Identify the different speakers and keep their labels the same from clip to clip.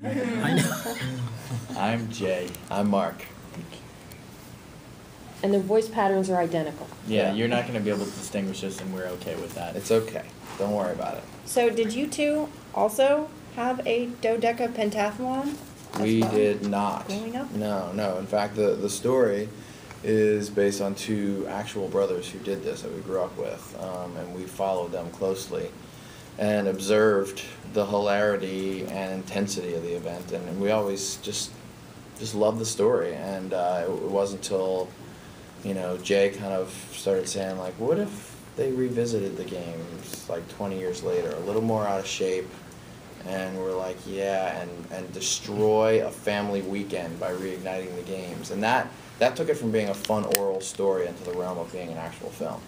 Speaker 1: I know.
Speaker 2: I'm Jay.
Speaker 3: I'm Mark.
Speaker 4: And their voice patterns are identical.
Speaker 2: Yeah, you're not going to be able to distinguish us, and we're okay with that.
Speaker 3: It's okay. Don't worry about it.
Speaker 5: So did you two also have a Do-Deca-Pentathlon?
Speaker 3: We did not.
Speaker 5: Growing up?
Speaker 3: No. In fact, the story is based on two actual brothers who did this that we grew up with, and we followed them closely and observed the hilarity and intensity of the event, and we always just loved the story. And it wasn't until Jay kind of started saying, like, what if they revisited the games like 20 years later, a little more out of shape, and we're like, yeah, and destroy a family weekend by reigniting the games. And that took it from being a fun oral story into the realm of being an actual film.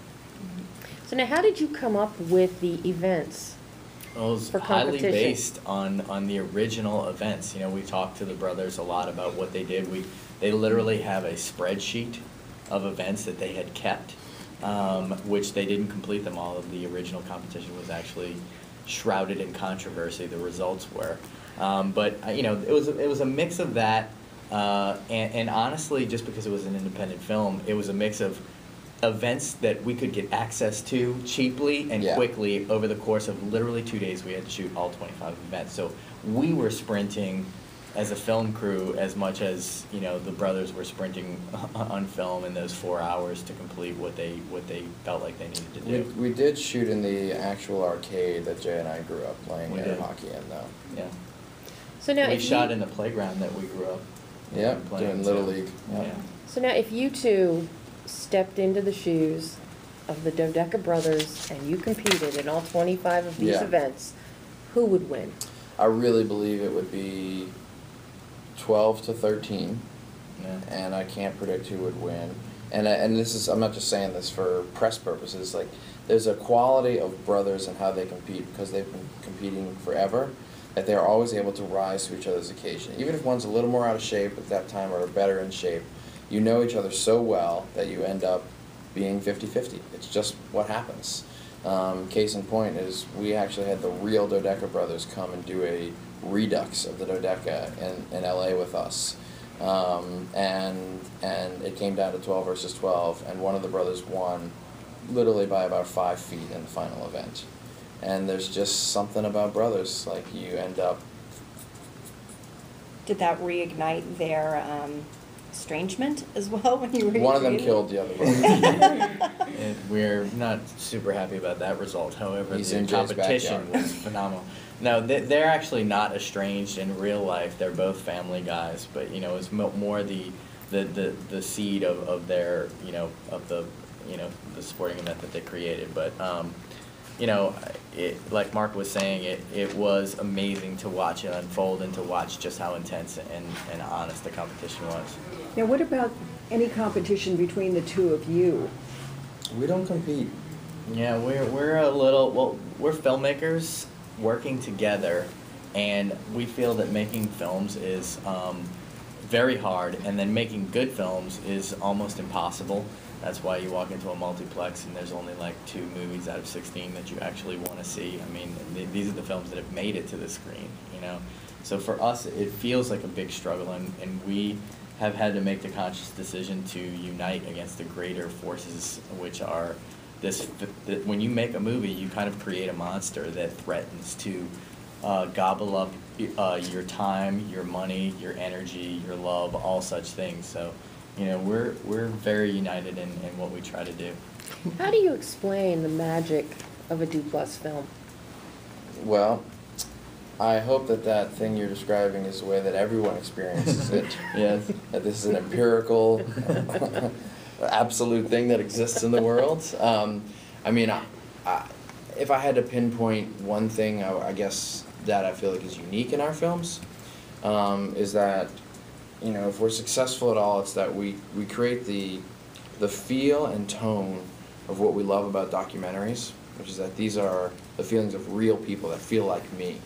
Speaker 4: So now, how did you come up with the events?
Speaker 2: Well, it was
Speaker 4: for
Speaker 2: highly
Speaker 4: competition?
Speaker 2: based on the original events. We talked to the brothers a lot about what they did. They literally have a spreadsheet of events that they had kept, which they didn't complete them all. The original competition was actually shrouded in controversy. The results were, but it was a mix of that, and honestly, just because it was an independent film, it was a mix of events that we could get access to cheaply and quickly over the course of literally 2 days. We had to shoot all 25 events, so we were sprinting as a film crew as much as the brothers were sprinting on film in those 4 hours to complete what they felt like they needed to do.
Speaker 3: We did shoot in the actual arcade that Jay and I grew up playing air hockey in, though.
Speaker 2: Yeah.
Speaker 4: So now,
Speaker 2: we shot in the playground that we grew up.
Speaker 3: Doing Little League.
Speaker 2: Yeah.
Speaker 4: So now, if you two stepped into the shoes of the Do-Deca brothers and you competed in all 25 of these events, who would win?
Speaker 3: I really believe it would be 12 to 13, and I can't predict who would win. And this is, I'm not just saying this for press purposes, like, there's a quality of brothers and how they compete because they've been competing forever, that they're always able to rise to each other's occasion. Even if one's a little more out of shape at that time or better in shape, you know each other so well that you end up being 50-50. It's just what happens. Case in point is we actually had the real Do-Deca brothers come and do a redux of the Do-Deca in LA with us. And it came down to 12 versus 12, and one of the brothers won literally by about 5 feet in the final event. And there's just something about brothers, like you end up...
Speaker 5: Did that reignite their estrangement as well when you were
Speaker 3: One of them killed the other one.
Speaker 2: And we're not super happy about that result. However,
Speaker 3: He's
Speaker 2: the
Speaker 3: in Jay's
Speaker 2: competition
Speaker 3: backyard.
Speaker 2: was phenomenal. No, they're actually not estranged in real life. They're both family guys, but it's more the seed of their of the the sporting event that they created. But like Mark was saying, it was amazing to watch it unfold and to watch just how intense and honest the competition was.
Speaker 6: Now, what about any competition between the two of you?
Speaker 3: We don't compete.
Speaker 2: Yeah, we're a little, well, we're filmmakers working together, and we feel that making films is very hard, and then making good films is almost impossible. That's why you walk into a multiplex and there's only like 2 movies out of 16 that you actually want to see. I mean, these are the films that have made it to the screen, So for us, it feels like a big struggle, and we have had to make the conscious decision to unite against the greater forces, which are when you make a movie, you kind of create a monster that threatens to gobble up your time, your money, your energy, your love, all such things. So, we're very united in what we try to do.
Speaker 4: How do you explain the magic of a Duplass film?
Speaker 3: Well, I hope that thing you're describing is the way that everyone experiences it.
Speaker 2: Yes.
Speaker 3: That this is an empirical, absolute thing that exists in the world. I mean, if I had to pinpoint one thing, I guess that I feel like is unique in our films, is that, if we're successful at all, it's that we create the feel and tone of what we love about documentaries, which is that these are the feelings of real people that feel like me.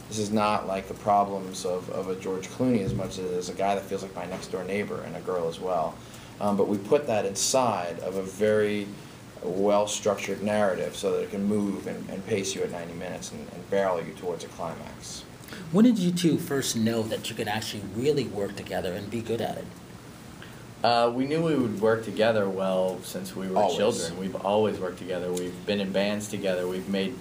Speaker 3: This is not like the problems of a George Clooney as much as it is a guy that feels like my next door neighbor, and a girl as well. But we put that inside of a very well-structured narrative so that it can move and pace you at 90 minutes and barrel you towards a climax.
Speaker 1: When did you two first know that you could actually really work together and be good at it?
Speaker 2: We knew we would work together well since we were
Speaker 3: Always.
Speaker 2: children. We've always worked together. We've been in bands together. We've made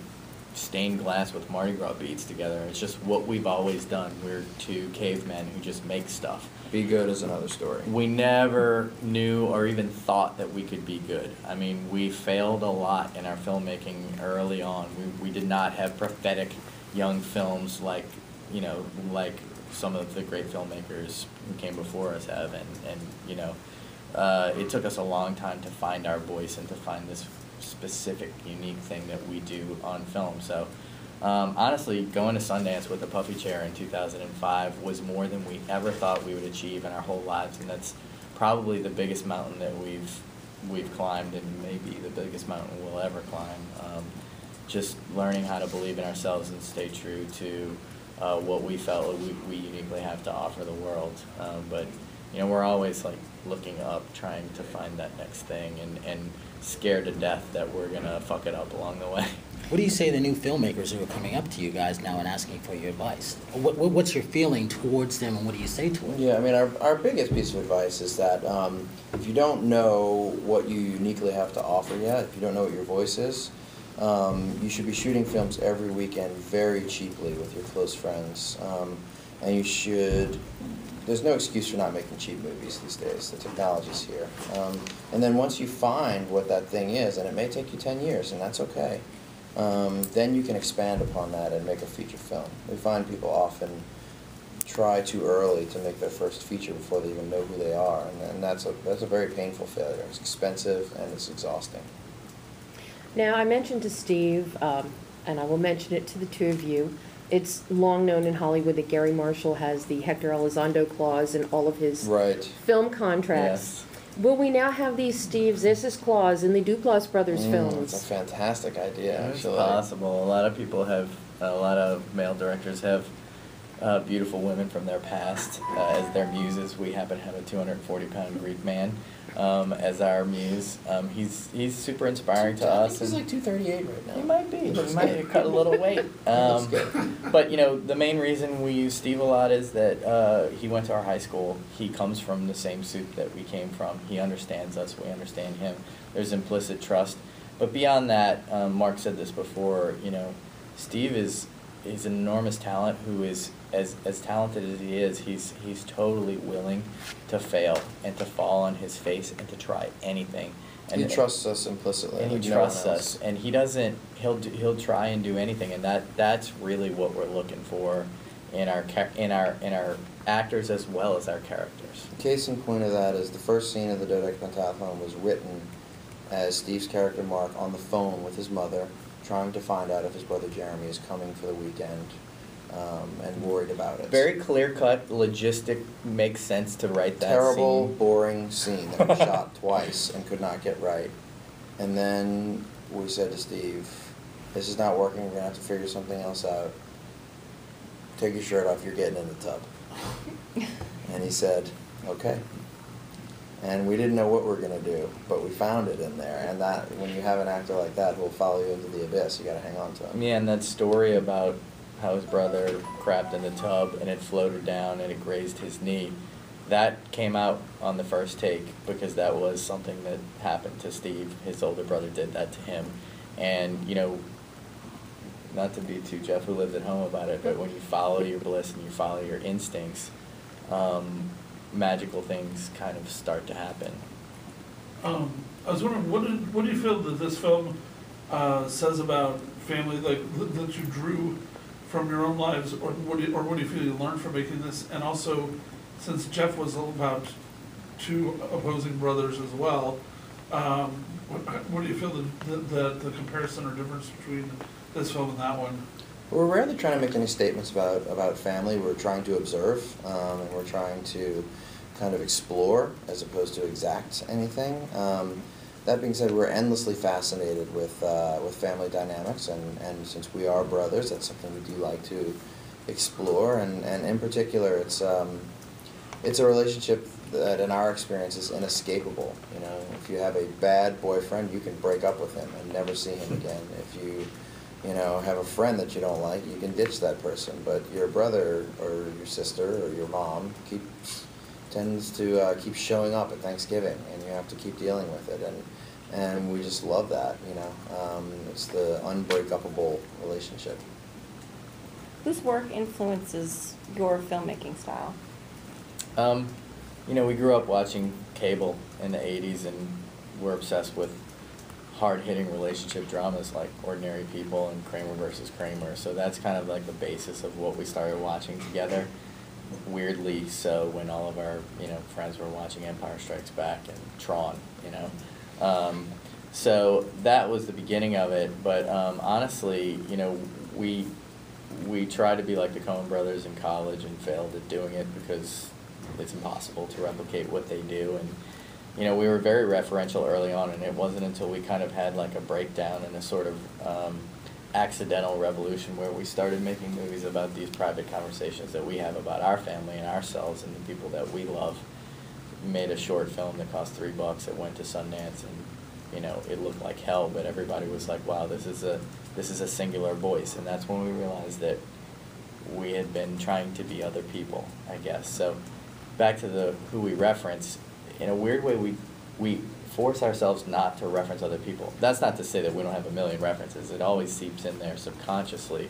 Speaker 2: stained glass with Mardi Gras beads together. It's just what we've always done. We're two cavemen who just make stuff.
Speaker 3: Be good is another story.
Speaker 2: We never knew or even thought that we could be good. I mean, we failed a lot in our filmmaking early on. We did not have prophetic young films like, you know, like some of the great filmmakers who came before us have, and you know, it took us a long time to find our voice and to find this specific, unique thing that we do on film. So, honestly, going to Sundance with a puffy chair in 2005 was more than we ever thought we would achieve in our whole lives, and that's probably the biggest mountain that we've climbed, and maybe the biggest mountain we'll ever climb. Just learning how to believe in ourselves and stay true to what we felt we uniquely have to offer the world. But you know, we're always like looking up, trying to find that next thing, and scared to death that we're gonna fuck it up along the way.
Speaker 1: What do you say to the new filmmakers who are coming up to you guys now and asking for your advice? What's your feeling towards them, and what do you say to them?
Speaker 3: Yeah, I mean, our biggest piece of advice is that if you don't know what you uniquely have to offer yet, if you don't know what your voice is, you should be shooting films every weekend very cheaply with your close friends. And you should, there's no excuse for not making cheap movies these days. The technology's here. And then once you find what that thing is, and it may take you 10 years, and that's okay, then you can expand upon that and make a feature film. We find people often try too early to make their first feature before they even know who they are, and that's a very painful failure. It's expensive and it's exhausting.
Speaker 4: Now, I mentioned to Steve, and I will mention it to the two of you, it's long known in Hollywood that Gary Marshall has the Hector Elizondo clause in all of his
Speaker 3: Right.
Speaker 4: film contracts. Yes. Will we now have these Steve Ziss's clause in the Duplass brothers films?
Speaker 3: It's a fantastic idea,
Speaker 2: It's
Speaker 3: actually.
Speaker 2: possible. A lot of people have, a lot of male directors have beautiful women from their past as their muses. We happen to have a 240-pound Greek man as our muse. He's super inspiring to us.
Speaker 3: He's like 238 right now.
Speaker 2: He might be. He might have cut a little weight.
Speaker 3: Looks good.
Speaker 2: But you know, the main reason we use Steve a lot is that he went to our high school. He comes from the same soup that we came from. He understands us. We understand him. There's implicit trust. But beyond that, Mark said this before. You know, Steve is an enormous talent who is as talented as he is. He's totally willing to fail and to fall on his face and to try anything. And
Speaker 3: he trusts us implicitly.
Speaker 2: And he
Speaker 3: like
Speaker 2: trusts
Speaker 3: no one
Speaker 2: us,
Speaker 3: else.
Speaker 2: and he doesn't. He'll try and do anything, and that's really what we're looking for in our actors as well as our characters.
Speaker 3: Case in point of that is the first scene of the Do-Deca-Pentathlon was written as Steve's character Mark on the phone with his mother, trying to find out if his brother Jeremy is coming for the weekend, and worried about it.
Speaker 2: Very clear-cut, logistic, makes sense to write that
Speaker 3: Terrible,
Speaker 2: scene.
Speaker 3: boring scene that we shot twice and could not get right. And then we said to Steve, this is not working, we're going to have to figure something else out. Take your shirt off, you're getting in the tub. And he said, okay. And we didn't know what we were going to do, but we found it in there. And that, when you have an actor like that who will follow you into the abyss, you got to hang on to him.
Speaker 2: Yeah, and that story about how his brother crapped in the tub and it floated down and it grazed his knee, that came out on the first take because that was something that happened to Steve. His older brother did that to him. And, you know, not to be too Jeff who lives at home about it, but when you follow your bliss and you follow your instincts, magical things kind of start to happen.
Speaker 7: I was wondering, what do you feel that this film says about family, like that you drew from your own lives, or what do you feel you learned from making this? And also, since Jeff was about two opposing brothers as well, what do you feel the comparison or difference between this film and that one?
Speaker 3: We're rarely trying to make any statements about family. We're trying to observe, and we're trying to kind of explore as opposed to exact anything. That being said, we're endlessly fascinated with family dynamics, and since we are brothers, that's something we do like to explore. And in particular, it's a relationship that, in our experience, is inescapable. You know, if you have a bad boyfriend, you can break up with him and never see him again. If you you know, have a friend that you don't like, you can ditch that person. But your brother or your sister or your mom tends to keep showing up at Thanksgiving, and you have to keep dealing with it. And we just love that, you know. It's the unbreakable relationship.
Speaker 5: Whose work influences your filmmaking style?
Speaker 2: You know, we grew up watching cable in the 80s, and we're obsessed with hard-hitting relationship dramas like Ordinary People and Kramer versus Kramer. So that's kind of like the basis of what we started watching together. Weirdly so, when all of our, you know, friends were watching Empire Strikes Back and Tron, you know. So that was the beginning of it. But honestly, you know, we tried to be like the Coen brothers in college and failed at doing it because it's impossible to replicate what they do. And you know, we were very referential early on, and it wasn't until we kind of had like a breakdown and a sort of accidental revolution where we started making movies about these private conversations that we have about our family and ourselves and the people that we love. We made a short film that cost $3. It went to Sundance, and you know, it looked like hell, but everybody was like, wow, this is a singular voice. And that's when we realized that we had been trying to be other people, I guess. So back to who we reference, in a weird way, we force ourselves not to reference other people. That's not to say that we don't have a million references. It always seeps in there subconsciously.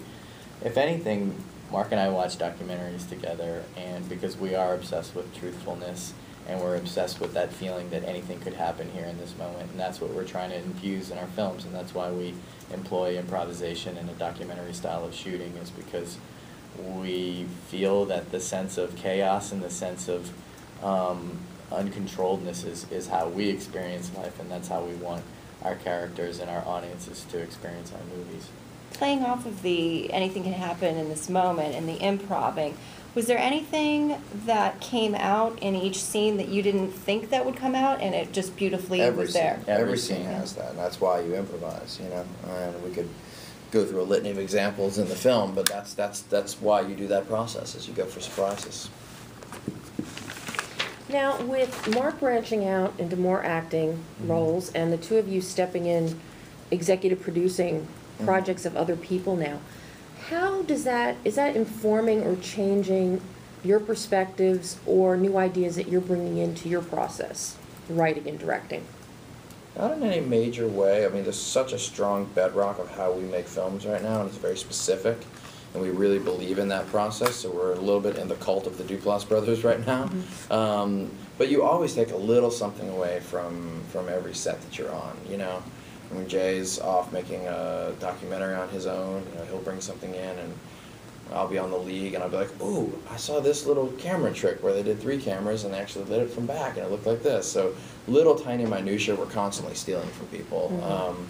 Speaker 2: If anything, Mark and I watch documentaries together, and because we are obsessed with truthfulness, and we're obsessed with that feeling that anything could happen here in this moment, and that's what we're trying to infuse in our films, and that's why we employ improvisation and a documentary style of shooting, is because we feel that the sense of chaos and the sense of uncontrolledness is how we experience life, and that's how we want our characters and our audiences to experience our movies.
Speaker 5: Playing off of the anything can happen in this moment and the improving, was there anything that came out in each scene that you didn't think that would come out, and it just beautifully was there?
Speaker 3: Every scene has that, and that's why you improvise, you know. And we could go through a litany of examples in the film, but that's why you do that process, is you go for surprises.
Speaker 4: Now, with Mark branching out into more acting roles and the two of you stepping in, executive producing projects of other people now, how is that informing or changing your perspectives or new ideas that you're bringing into your process, writing and directing?
Speaker 3: Not in any major way. I mean, there's such a strong bedrock of how we make films right now, and it's very specific, and we really believe in that process, so we're a little bit in the cult of the Duplass brothers right now. But you always take a little something away from every set that you're on, you know. When Jay's off making a documentary on his own, you know, he'll bring something in, and I'll be on the league, and I'll be like, ooh, I saw this little camera trick where they did 3 cameras, and they actually lit it from back, and it looked like this. So little tiny minutia we're constantly stealing from people,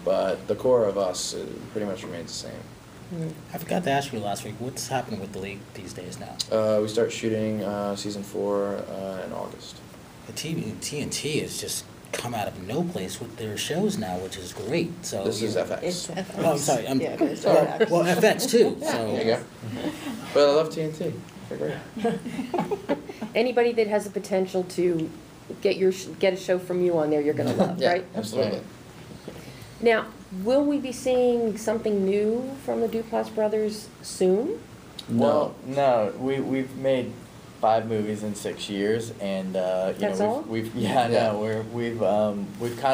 Speaker 3: but the core of us pretty much remains the same.
Speaker 1: I forgot to ask you last week, what's happening with the league these days now?
Speaker 3: We start shooting season 4 in August.
Speaker 1: The TNT has just come out of no place with their shows now, which is great. So
Speaker 3: This is FX.
Speaker 5: It's FX.
Speaker 1: Oh, I'm sorry.
Speaker 5: Yeah, but it's FX.
Speaker 1: Well, FX too. So
Speaker 3: There you go. But I love TNT. They're great.
Speaker 4: Anybody that has the potential to get a show from you on there, you're going to love,
Speaker 3: Yeah,
Speaker 4: right?
Speaker 3: absolutely.
Speaker 4: Now, will we be seeing something new from the Duplass brothers soon?
Speaker 2: Well, no, we've made 5 movies in 6 years, and
Speaker 4: That's all?
Speaker 2: we've kind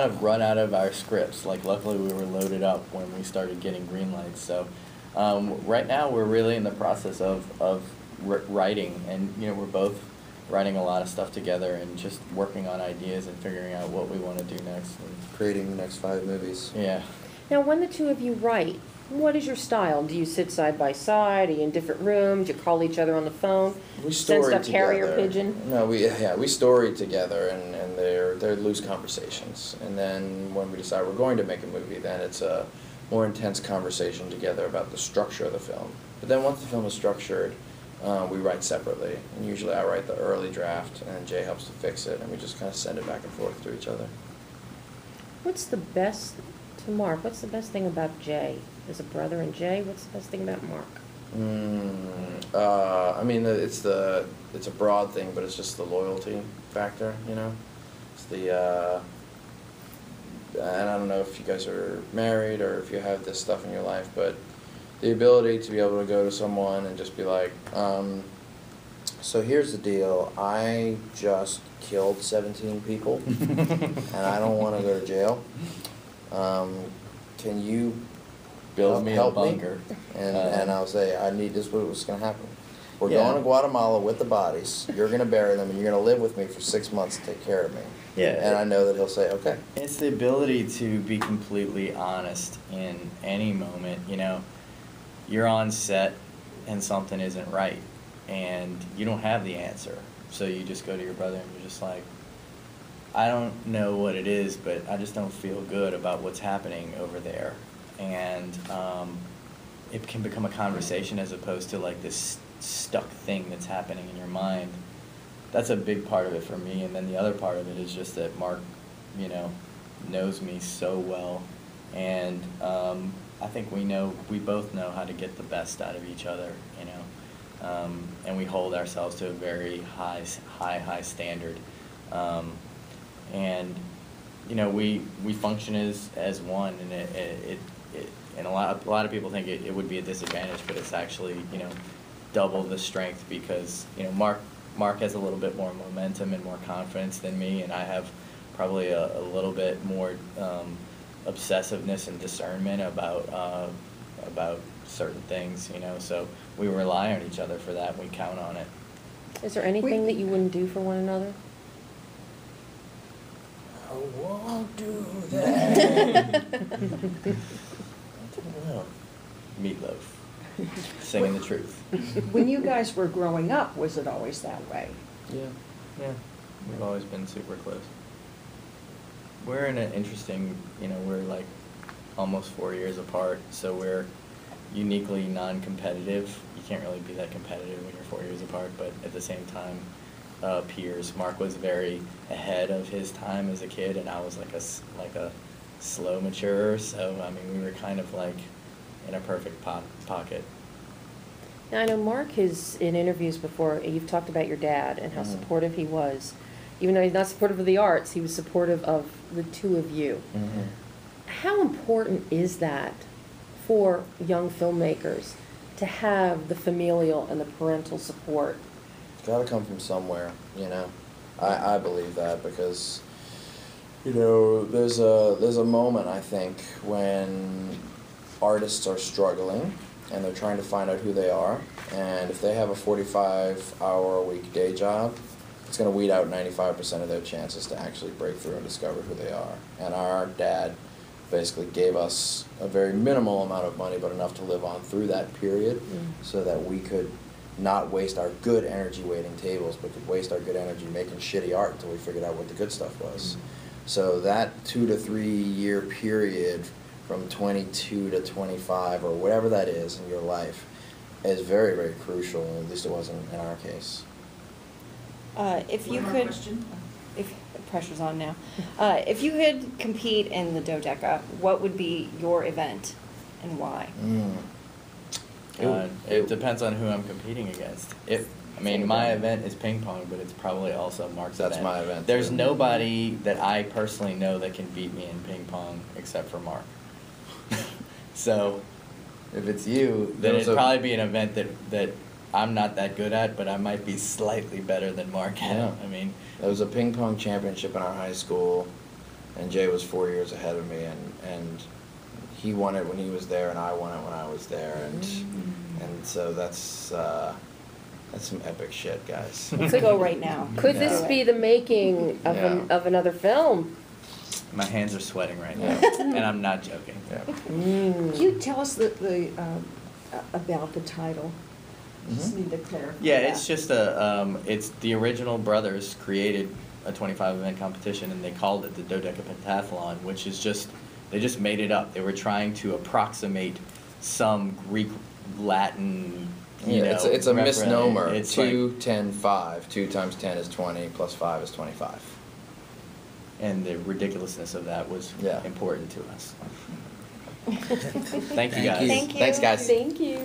Speaker 2: of run out of our scripts. Like, luckily we were loaded up when we started getting green lights. So right now we're really in the process of writing, and you know, we're both writing a lot of stuff together and just working on ideas and figuring out what we want to do next. And
Speaker 3: Creating the next 5 movies.
Speaker 2: yeah.
Speaker 4: Now, when the two of you write, what is your style? Do you sit side by side? Are you in different rooms? Do you call each other on the phone?
Speaker 3: We
Speaker 4: Send
Speaker 3: story
Speaker 4: stuff carrier
Speaker 3: together.
Speaker 4: pigeon?
Speaker 3: No, we story together, and they're loose conversations. And then when we decide we're going to make a movie, then it's a more intense conversation together about the structure of the film. But then once the film is structured, we write separately. And usually I write the early draft, and then Jay helps to fix it, and we just kind of send it back and forth to each other.
Speaker 4: What's the best, to Mark, what's the best thing about Jay? As a brother and Jay, what's the best thing about Mark?
Speaker 3: I mean, it's a broad thing, but it's just the loyalty factor, you know? It's the, and I don't know if you guys are married or if you have this stuff in your life, but The ability to be able to go to someone and just be like, so here's the deal, I just killed 17 people, and I don't want to go to jail. Can you
Speaker 2: Build me a
Speaker 3: help
Speaker 2: bunker.
Speaker 3: And I'll say, I need this, what's going to happen. We're
Speaker 2: Yeah.
Speaker 3: going to Guatemala with the bodies, you're going to bury them, and you're going to live with me for 6 months to take care of me.
Speaker 2: Yeah.
Speaker 3: And I know that he'll say, okay.
Speaker 2: It's the ability to be completely honest in any moment. You know, you're on set and something isn't right, and you don't have the answer. So you just go to your brother and you're just like, I don't know what it is, but I just don't feel good about what's happening over there. And it can become a conversation as opposed to like this stuck thing that's happening in your mind. That's a big part of it for me. And then the other part of it is just that Mark, you know, knows me so well. And I think we both know how to get the best out of each other, you know. And we hold ourselves to a very high standard. And, you know, we function as one, and and a lot of people think it would be a disadvantage, but it's actually, you know, double the strength because, you know, Mark has a little bit more momentum and more confidence than me, and I have probably a little bit more obsessiveness and discernment about certain things, you know, so we rely on each other for that, and we count on it.
Speaker 4: Is there anything that you wouldn't do for one another?
Speaker 3: I won't do that. I don't know.
Speaker 2: Meatloaf. Singing the truth.
Speaker 6: When you guys were growing up, was it always that way?
Speaker 3: Yeah.
Speaker 2: Yeah, we've always been super close. We're in an interesting, you know, we're like almost 4 years apart, so we're uniquely non-competitive. You can't really be that competitive when you're 4 years apart, but at the same time, peers. Mark was very ahead of his time as a kid, and I was like a slow maturer, so I mean, we were kind of like in a perfect pocket.
Speaker 4: Now, I know Mark has, in interviews before, you've talked about your dad and how supportive he was. Even though he's not supportive of the arts, he was supportive of the two of you.
Speaker 3: Mm-hmm.
Speaker 4: How important is that for young filmmakers to have the familial and the parental support?
Speaker 3: It's got to come from somewhere, you know. I believe that because, you know, there's a moment, I think, when artists are struggling and they're trying to find out who they are, and if they have a 45-hour-a-week day job, it's going to weed out 95% of their chances to actually break through and discover who they are. And our dad basically gave us a very minimal amount of money, but enough to live on through that period, so that we could not waste our good energy waiting tables, but could waste our good energy making shitty art until we figured out what the good stuff was. So that 2 to 3 year period from 22 to 25 or whatever that is in your life is very, very crucial, at least it was in our case.
Speaker 5: If you
Speaker 6: One more
Speaker 5: could,
Speaker 6: question.
Speaker 5: if pressure's on now, if you could compete in the Do-Deca, what would be your event and why?
Speaker 2: It depends on who I'm competing against. I mean, my event is ping pong, but it's probably also Mark's event.
Speaker 3: That's my event,
Speaker 2: There's
Speaker 3: too.
Speaker 2: nobody that I personally know that can beat me in ping pong except for Mark. So, if it's you, then it'd probably be an event that I'm not that good at, but I might be slightly better than Mark at.
Speaker 3: Yeah.
Speaker 2: I mean,
Speaker 3: There was a ping pong championship in our high school, and Jay was 4 years ahead of me, and he won it when he was there, and I won it when I was there, and so that's some epic shit, guys.
Speaker 5: Let's go right now.
Speaker 4: Could
Speaker 3: Yeah.
Speaker 4: this be the making of,
Speaker 3: Yeah.
Speaker 4: of another film?
Speaker 2: my hands are sweating right now, and I'm not joking.
Speaker 3: Yeah.
Speaker 6: Can you tell us about the title? Just need to clarify.
Speaker 2: Yeah,
Speaker 6: that.
Speaker 2: it's just it's the original brothers created a 25 event competition, and they called it the Do-Deca-Pentathlon, which is they just made it up. They were trying to approximate some Greek, Latin, you know.
Speaker 3: It's a misnomer.
Speaker 2: It's
Speaker 3: 2, 10, 5. 2 times 10 is 20, plus 5 is 25.
Speaker 2: and the ridiculousness of that was important to us. Thank you,
Speaker 3: Thank
Speaker 2: guys.
Speaker 3: you.
Speaker 5: Thank you.
Speaker 3: Thanks, guys.
Speaker 4: Thank you.